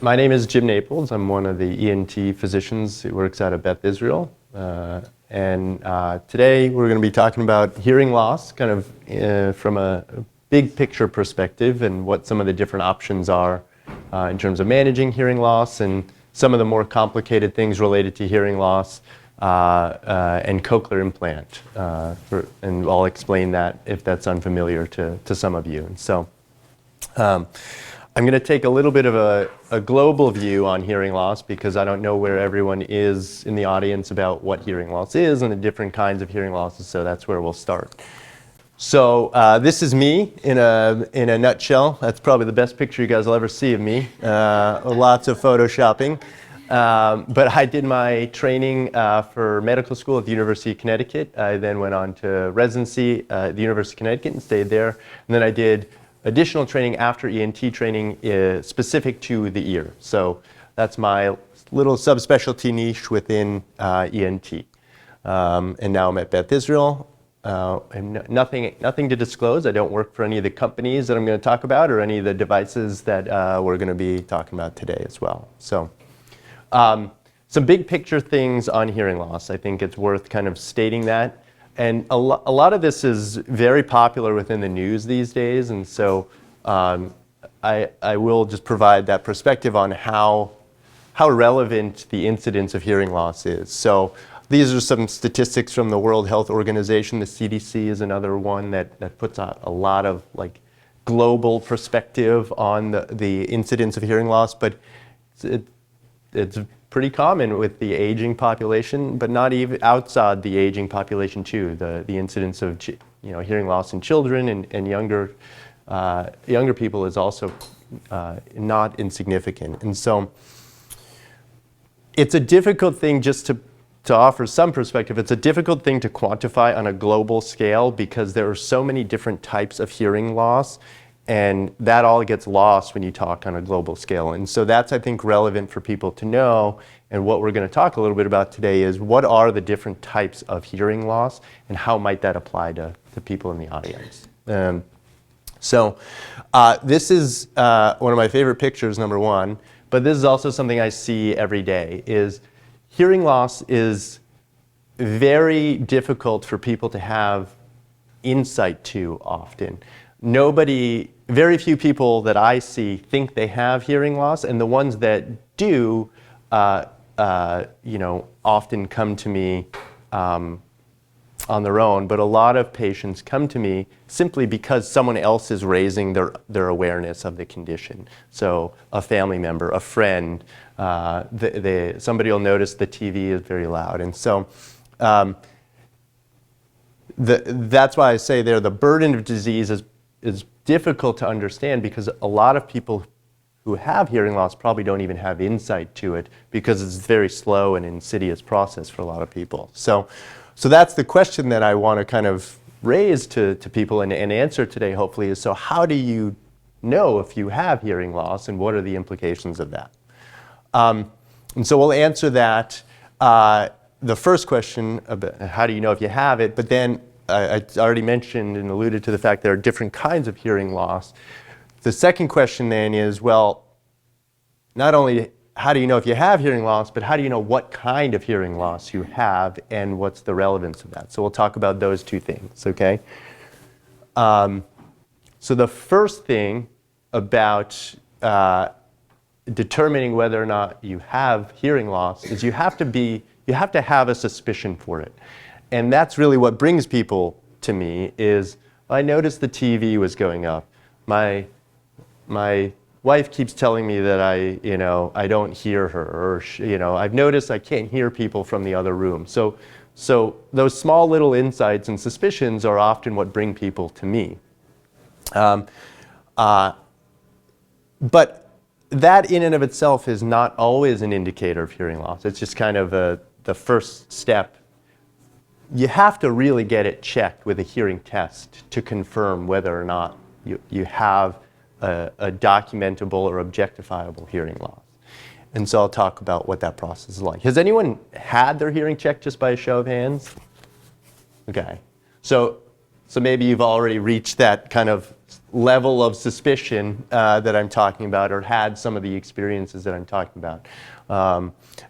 My name is Jim Naples. I'm one of the ENT physicians who works out of Beth Israel. Today we're going to be talking about hearing loss, kind of from a big picture perspective and what some of the different options are in terms of managing hearing loss and some of the more complicated things related to hearing loss and cochlear implant. And I'll explain that if that's unfamiliar to some of you. And so I'm going to take a little bit of a global view on hearing loss because I don't know where everyone is in the audience about what hearing loss is and the different kinds of hearing losses, so that's where we'll start. So this is me in a nutshell. That's probably the best picture you guys will ever see of me. Lots of photoshopping. But I did my training for medical school at the University of Connecticut. I then went on to residency at the University of Connecticut and stayed there. And then I did additional training after ENT training specific to the ear. So that's my little subspecialty niche within ENT. And now I'm at Beth Israel. And nothing to disclose. I don't work for any of the companies that I'm going to talk about or any of the devices that we're going to be talking about today as well. So some big picture things on hearing loss. I think it's worth kind of stating that. And a lot of this is very popular within the news these days, and so I will just provide that perspective on how relevant the incidence of hearing loss is. So these are some statistics from the World Health Organization. The CDC is another one that puts out a lot of like global perspective on the incidence of hearing loss, but it's pretty common with the aging population, but not even outside the aging population too. The incidence of hearing loss in children and younger people is also not insignificant. And so it's a difficult thing just to offer some perspective. It's a difficult thing to quantify on a global scale because there are so many different types of hearing loss. And that all gets lost when you talk on a global scale. And so that's, I think, relevant for people to know. And what we're going to talk a little bit about today is what are the different types of hearing loss and how might that apply to people in the audience. This is one of my favorite pictures, number one. But this is also something I see every day, is hearing loss is very difficult for people to have insight to often. Very few people that I see think they have hearing loss, and the ones that do, often come to me on their own. But a lot of patients come to me simply because someone else is raising their awareness of the condition. So a family member, a friend, somebody will notice the TV is very loud, and so. That's why I say there the burden of disease is difficult to understand because a lot of people who have hearing loss probably don't even have insight to it because it's a very slow and insidious process for a lot of people. So that's the question that I want to kind of raise to people and answer today hopefully is, so how do you know if you have hearing loss and what are the implications of that? And so we'll answer that. The first question about how do you know if you have it, but then I already mentioned and alluded to the fact there are different kinds of hearing loss. The second question then is, well, not only how do you know if you have hearing loss, but how do you know what kind of hearing loss you have and what's the relevance of that? So we'll talk about those two things, okay? So the first thing about determining whether or not you have hearing loss is you have to have a suspicion for it. And that's really what brings people to me is, I noticed the TV was going up. My wife keeps telling me that I don't hear her, or I've noticed I can't hear people from the other room. So those small little insights and suspicions are often what bring people to me. But that in and of itself is not always an indicator of hearing loss. It's just kind of the first step. You have to really get it checked with a hearing test to confirm whether or not you have a documentable or objectifiable hearing loss. And so I'll talk about what that process is like. Has anyone had their hearing checked just by a show of hands? Okay. So So maybe you've already reached that kind of level of suspicion that I'm talking about, or had some of the experiences that I'm talking about.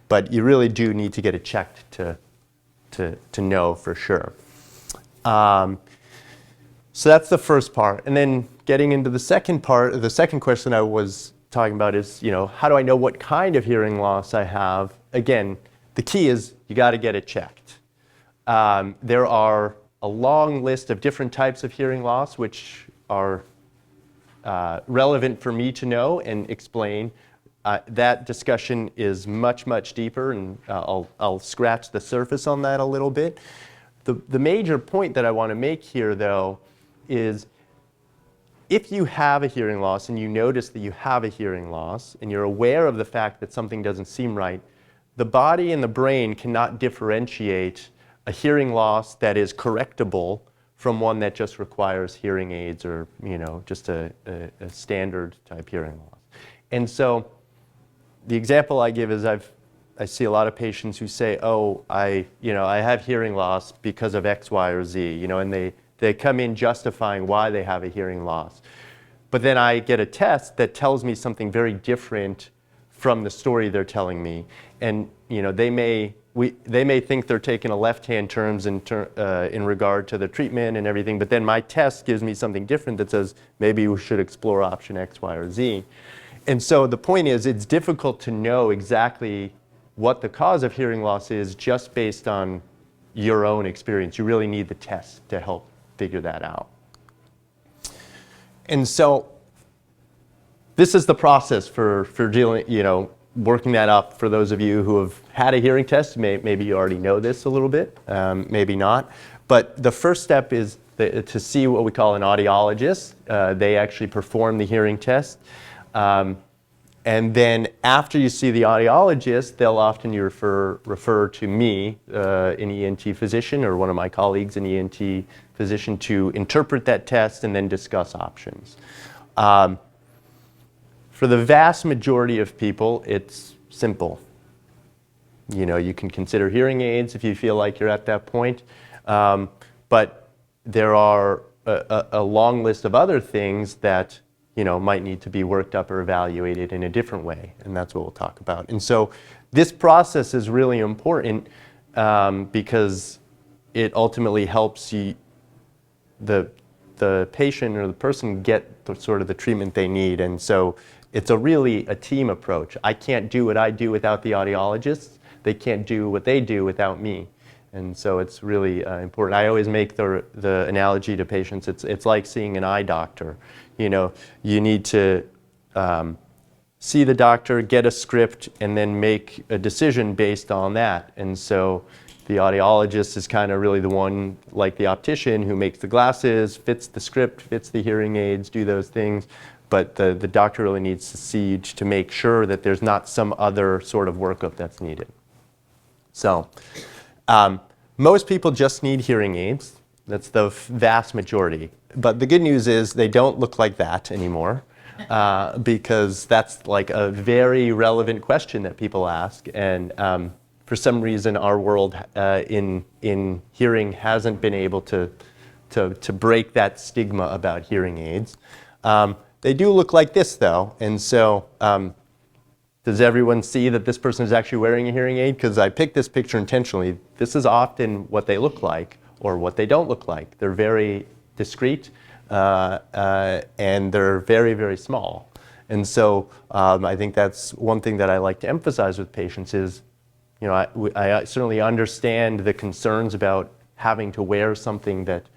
But you really do need to get it checked to know for sure. So that's the first part. And then getting into the second part, the second question I was talking about is, how do I know what kind of hearing loss I have? Again, the key is you got to get it checked. There are a long list of different types of hearing loss which are relevant for me to know and explain. That discussion is much, much deeper, and I'll scratch the surface on that a little bit. The major point that I want to make here, though, is if you have a hearing loss and you notice that you have a hearing loss and you're aware of the fact that something doesn't seem right, the body and the brain cannot differentiate a hearing loss that is correctable from one that just requires hearing aids or just a standard type hearing loss. And so the example I give is I see a lot of patients who say, oh, I have hearing loss because of X, Y, or Z, and they come in justifying why they have a hearing loss. But then I get a test that tells me something very different from the story they're telling me. And they may think they're taking a left-hand terms in regard to the treatment and everything, but then my test gives me something different that says maybe we should explore option X, Y, or Z. And so the point is, it's difficult to know exactly what the cause of hearing loss is just based on your own experience. You really need the test to help figure that out. And so this is the process for dealing, working that up for those of you who have had a hearing test. Maybe you already know this a little bit, maybe not. But the first step is to see what we call an audiologist. They actually perform the hearing test. And then after you see the audiologist, they'll often refer to me, an ENT physician, or one of my colleagues, an ENT physician, to interpret that test and then discuss options. For the vast majority of people, it's simple. You can consider hearing aids if you feel like you're at that point. But there are a long list of other things that might need to be worked up or evaluated in a different way, and that's what we'll talk about. And so this process is really important because it ultimately helps the patient or the person get the treatment they need. And so it's really a team approach. I can't do what I do without the audiologists. They can't do what they do without me. And so it's really important. I always make the analogy to patients. It's like seeing an eye doctor. You need to see the doctor, get a script, and then make a decision based on that. And so the audiologist is kind of really the one, like the optician, who makes the glasses, fits the script, fits the hearing aids, do those things. But the doctor really needs to see to make sure that there's not some other sort of workup that's needed. So most people just need hearing aids. That's the vast majority. But the good news is they don't look like that anymore because that's like a very relevant question that people ask. And for some reason, our world in hearing hasn't been able to break that stigma about hearing aids. They do look like this, though. And so does everyone see that this person is actually wearing a hearing aid? Because I picked this picture intentionally. This is often what they look like or what they don't look like. They're very discreet and they're very, very small. And so I think that's one thing that I like to emphasize with patients is, I certainly understand the concerns about having to wear something that,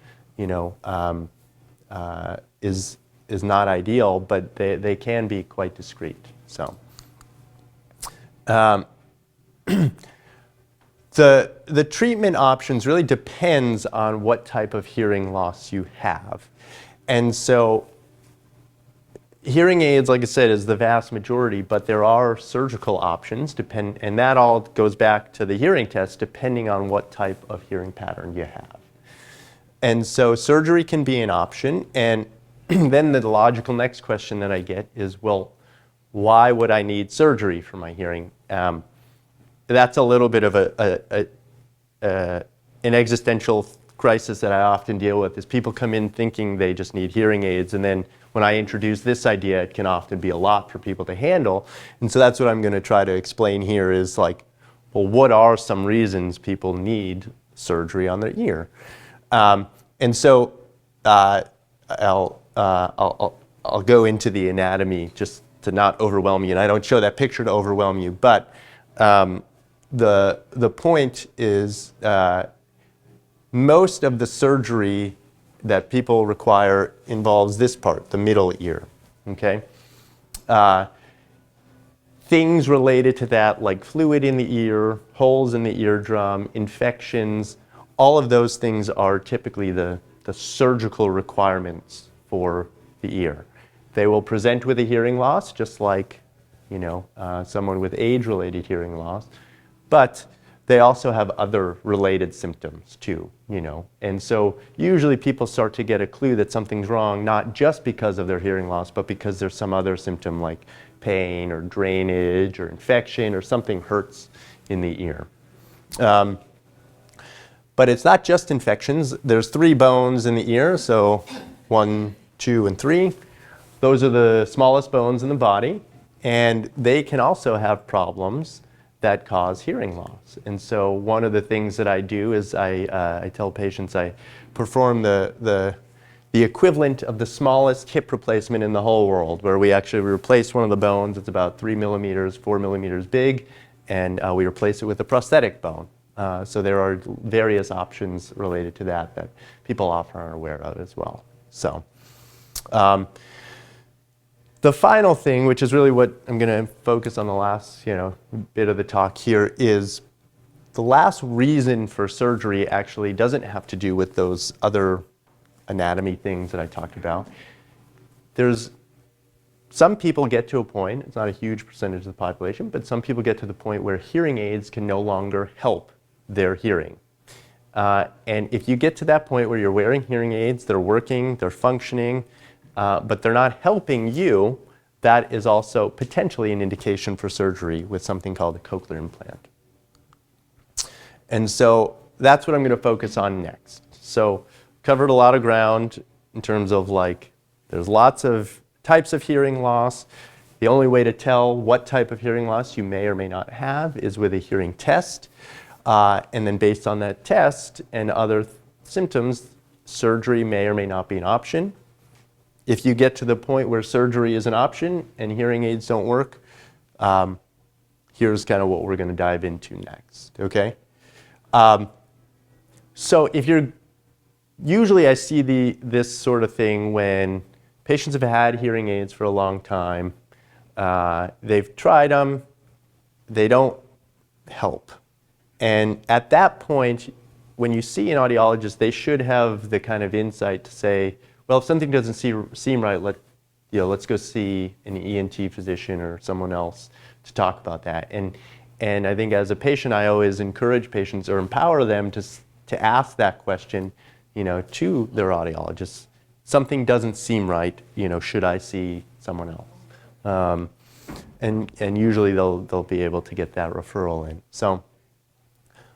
is not ideal, but they can be quite discreet. So the treatment options really depends on what type of hearing loss you have. And so hearing aids, like I said, is the vast majority, but there are surgical options, and that all goes back to the hearing test, depending on what type of hearing pattern you have. And so surgery can be an option, and then the logical next question that I get is, well, why would I need surgery for my hearing? That's a little bit of an existential crisis that I often deal with is people come in thinking they just need hearing aids, and then when I introduce this idea, it can often be a lot for people to handle. And so that's what I'm going to try to explain here is like, well, what are some reasons people need surgery on their ear? And so I'll go into the anatomy just to not overwhelm you, and I don't show that picture to overwhelm you, but the point is most of the surgery that people require involves this part, the middle ear, okay? Things related to that like fluid in the ear, holes in the eardrum, infections, all of those things are typically the surgical requirements for the ear. They will present with a hearing loss, just like someone with age-related hearing loss, but they also have other related symptoms too, And so usually people start to get a clue that something's wrong, not just because of their hearing loss, but because there's some other symptom like pain or drainage or infection or something hurts in the ear. But it's not just infections. There's 3 bones in the ear, so 1, 2, and 3. Those are the smallest bones in the body, and they can also have problems that cause hearing loss. And so one of the things that I do is I tell patients I perform the equivalent of the smallest hip replacement in the whole world, where we actually replace one of the bones. It's about 3 millimeters, 4 millimeters big, and we replace it with a prosthetic bone. So there are various options related to that people often aren't aware of as well. So the final thing, which is really what I'm going to focus on the last bit of the talk here, is the last reason for surgery actually doesn't have to do with those other anatomy things that I talked about. Some people get to a point, it's not a huge percentage of the population, but some people get to the point where hearing aids can no longer help their hearing. And if you get to that point where you're wearing hearing aids, they're working, they're functioning, but they're not helping you, that is also potentially an indication for surgery with something called a cochlear implant. And so that's what I'm going to focus on next. So covered a lot of ground in terms of there's lots of types of hearing loss. The only way to tell what type of hearing loss you may or may not have is with a hearing test. And then based on that test and other symptoms, surgery may or may not be an option. If you get to the point where surgery is an option and hearing aids don't work, here's kind of what we're going to dive into next, okay? So usually I see this sort of thing when patients have had hearing aids for a long time, they've tried them, they don't help. And at that point, when you see an audiologist, they should have the kind of insight to say, well, if something doesn't seem right, let's go see an ENT physician or someone else to talk about that. And I think as a patient, I always encourage patients or empower them to ask that question, to their audiologist. Something doesn't seem right, should I see someone else? And usually they'll be able to get that referral in.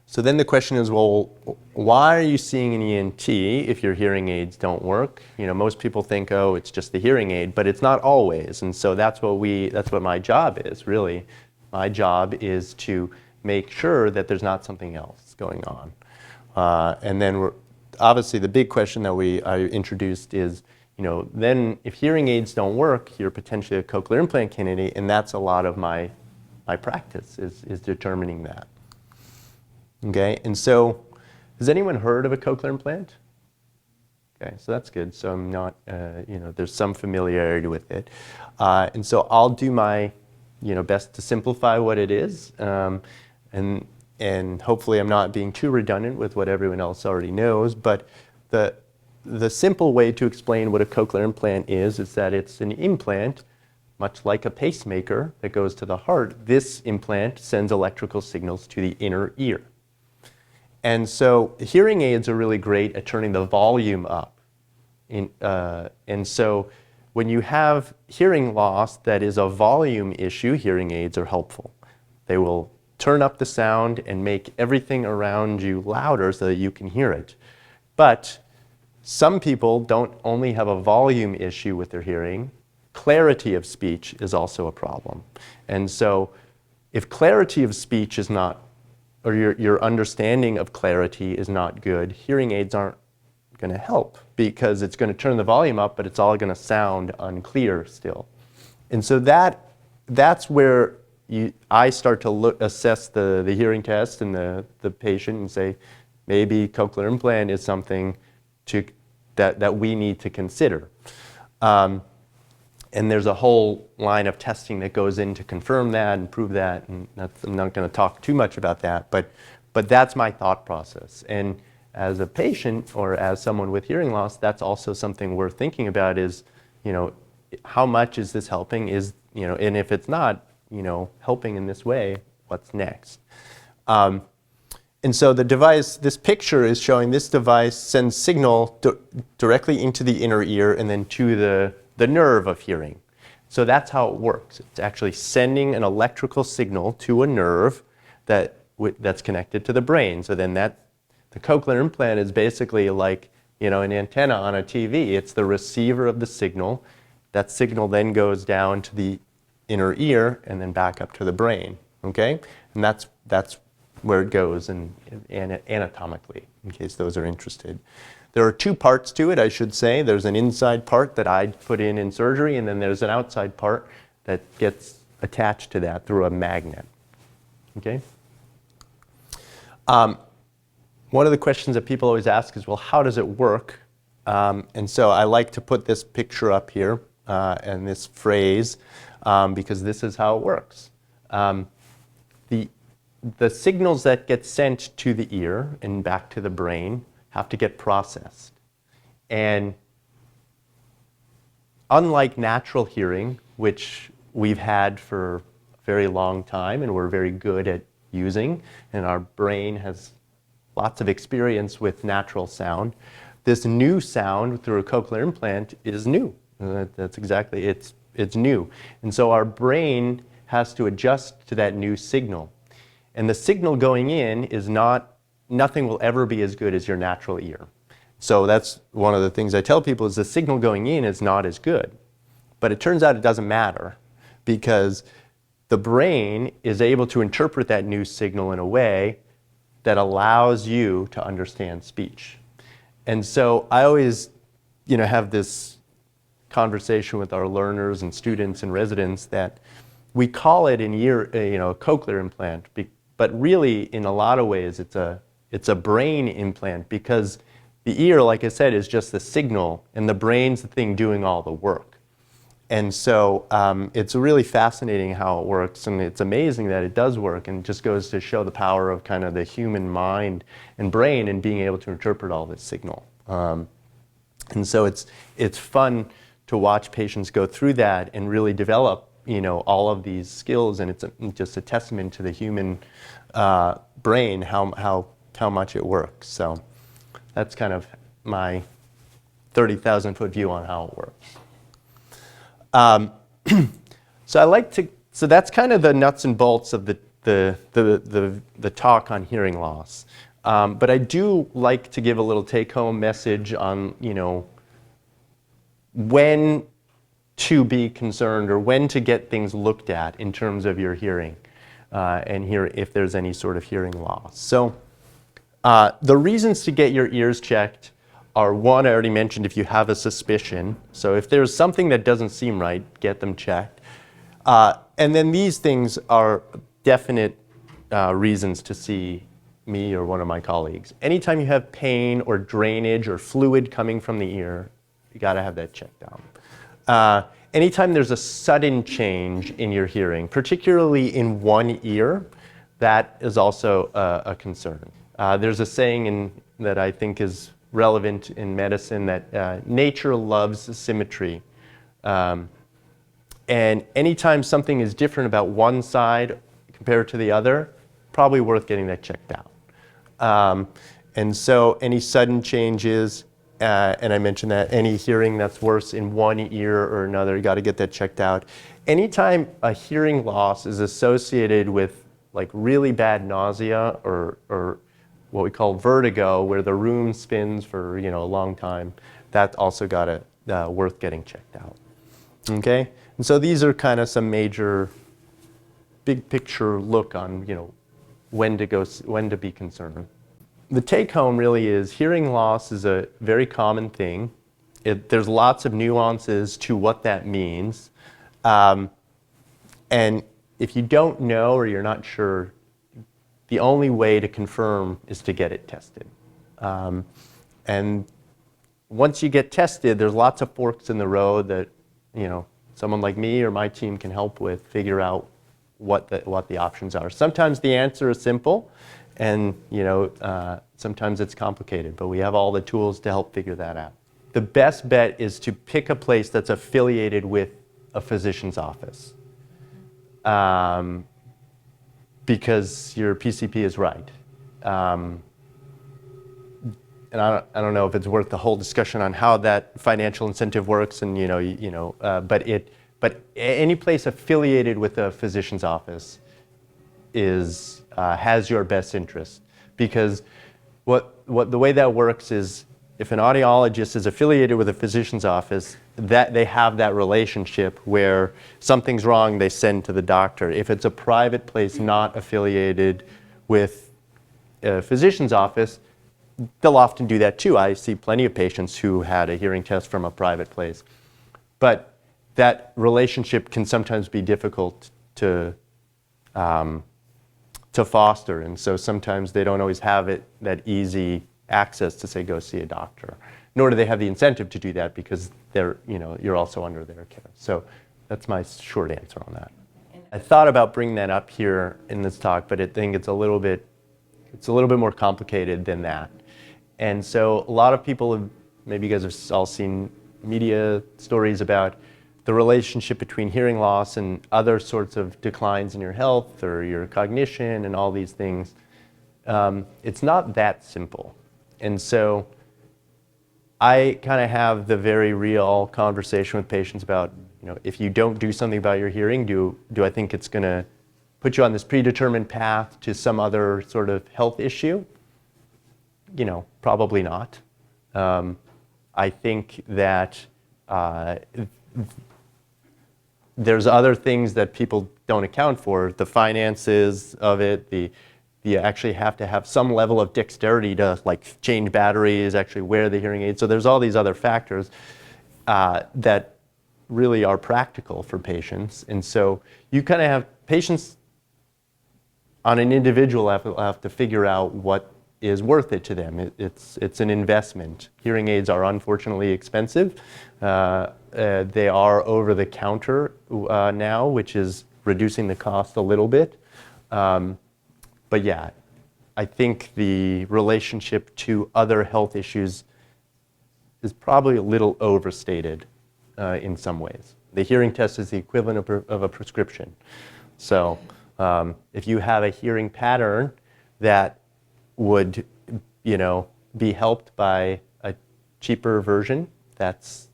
So then the question is, well, why are you seeing an ENT if your hearing aids don't work? Most people think, oh, it's just the hearing aid, but it's not always. And so that's what my job is, really. My job is to make sure that there's not something else going on. And then obviously the big question that I introduced is, then if hearing aids don't work, you're potentially a cochlear implant candidate, and that's a lot of my practice is determining that. Okay, and so has anyone heard of a cochlear implant? Okay, so that's good. So I'm not, there's some familiarity with it. And so I'll do my, best to simplify what it is. And hopefully I'm not being too redundant with what everyone else already knows. But the simple way to explain what a cochlear implant is that it's an implant, much like a pacemaker that goes to the heart. This implant sends electrical signals to the inner ear. And so hearing aids are really great at turning the volume up. And so when you have hearing loss that is a volume issue, hearing aids are helpful. They will turn up the sound and make everything around you louder so that you can hear it. But some people don't only have a volume issue with their hearing, clarity of speech is also a problem. And so if clarity of speech is not, or your understanding of clarity is not good, hearing aids aren't going to help because it's going to turn the volume up, but it's all going to sound unclear still. And so that's where I start to assess the hearing test and the patient and say, maybe cochlear implant is something that we need to consider. And there's a whole line of testing that goes in to confirm that and prove that, and I'm not going to talk too much about that, but that's my thought process. And as a patient or as someone with hearing loss, that's also something we're thinking about is, how much is this helping? And if it's not, helping in this way, what's next? And so the device, this picture is showing this device sends signal directly into the inner ear and then to the nerve of hearing. So that's how it works. It's actually sending an electrical signal to a nerve that's connected to the brain. So then the cochlear implant is basically like, an antenna on a TV. It's the receiver of the signal. That signal then goes down to the inner ear and then back up to the brain. Okay? And that's where it goes and anatomically, in case those are interested. There are two parts to it, I should say. There's an inside part that I put in surgery, and then there's an outside part that gets attached to that through a magnet. Okay? One of the questions that people always ask is, well, how does it work? And so I like to put this picture up here and this phrase because this is how it works. The signals that get sent to the ear and back to the brain have to get processed. And unlike natural hearing, which we've had for a very long time and we're very good at using, and our brain has lots of experience with natural sound, this new sound through a cochlear implant is new. That's exactly, it's new. And so our brain has to adjust to that new signal. And the signal going in is nothing will ever be as good as your natural ear. So that's one of the things I tell people is the signal going in is not as good. But it turns out it doesn't matter because the brain is able to interpret that new signal in a way that allows you to understand speech. And so I always, have this conversation with our learners and students and residents that we call it a cochlear implant, but really in a lot of ways it's a brain implant because the ear, like I said, is just the signal and the brain's the thing doing all the work. And so it's really fascinating how it works, and it's amazing that it does work, and it just goes to show the power of kind of the human mind and brain and being able to interpret all this signal. And so it's fun to watch patients go through that and really develop all of these skills, and it's just a testament to the human brain how much it works. So that's kind of my 30,000-foot view on how it works. So that's kind of the nuts and bolts of the talk on hearing loss. But I do like to give a little take-home message on when to be concerned or when to get things looked at in terms of your hearing and hear if there's any sort of hearing loss. So the reasons to get your ears checked are, one, I already mentioned, if you have a suspicion. So if there's something that doesn't seem right, get them checked. And then these things are definite reasons to see me or one of my colleagues. Anytime you have pain or drainage or fluid coming from the ear, you got to have that checked out. Anytime there's a sudden change in your hearing, particularly in one ear, that is also a concern. There's a saying that I think is relevant in medicine that nature loves symmetry. And anytime something is different about one side compared to the other, probably worth getting that checked out. And so any sudden changes, and I mentioned that any hearing that's worse in one ear or another, you got to get that checked out. Anytime a hearing loss is associated with like really bad nausea or what we call vertigo, where the room spins for a long time, that's also got a worth getting checked out. Okay, and so these are kind of some major, big picture look on when to be concerned. The take home really is hearing loss is a very common thing. There's lots of nuances to what that means, and if you don't know or you're not sure, the only way to confirm is to get it tested. And once you get tested, there's lots of forks in the road that someone like me or my team can help with, figure out what the options are. Sometimes the answer is simple, and sometimes it's complicated, but we have all the tools to help figure that out. The best bet is to pick a place that's affiliated with a physician's office, because your PCP is right. And I don't know if it's worth the whole discussion on how that financial incentive works, and but any place affiliated with a physician's office has your best interest, because the way that works is if an audiologist is affiliated with a physician's office, that they have that relationship where something's wrong, they send to the doctor. If it's a private place not affiliated with a physician's office, they'll often do that too. I see plenty of patients who had a hearing test from a private place. But that relationship can sometimes be difficult to foster, and so sometimes they don't always have that easy access to say go see a doctor. Nor do they have the incentive to do that because you're also under their care. So that's my short answer on that. I thought about bringing that up here in this talk, but I think it's a little bit more complicated than that. And so a lot of people maybe you guys have all seen media stories about the relationship between hearing loss and other sorts of declines in your health or your cognition and all these things. It's not that simple. And so I kind of have the very real conversation with patients about, if you don't do something about your hearing, do I think it's going to put you on this predetermined path to some other sort of health issue? Probably not. I think that there's other things that people don't account for, the finances of it, you actually have to have some level of dexterity to change batteries, actually wear the hearing aid. So there's all these other factors that really are practical for patients. And so you kind of have patients on an individual have to figure out what is worth it to them. It's an investment. Hearing aids are unfortunately expensive. They are over the counter now, which is reducing the cost a little bit. But yeah, I think the relationship to other health issues is probably a little overstated in some ways. The hearing test is the equivalent of a prescription. So if you have a hearing pattern that would, be helped by a cheaper version, that's,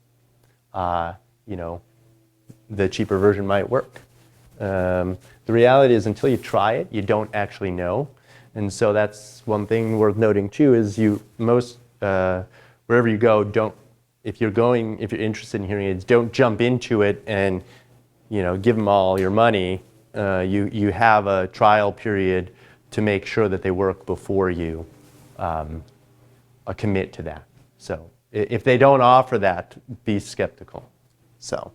the cheaper version might work. The reality is until you try it, you don't actually know. And so that's one thing worth noting too, is wherever you go, if you're interested in hearing aids, don't jump into it and, give them all your money. You have a trial period to make sure that they work before you commit to that. So if they don't offer that, be skeptical. So,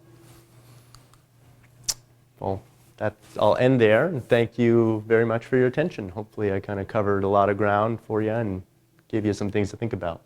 well, I'll end there, and thank you very much for your attention. Hopefully I kind of covered a lot of ground for you and gave you some things to think about.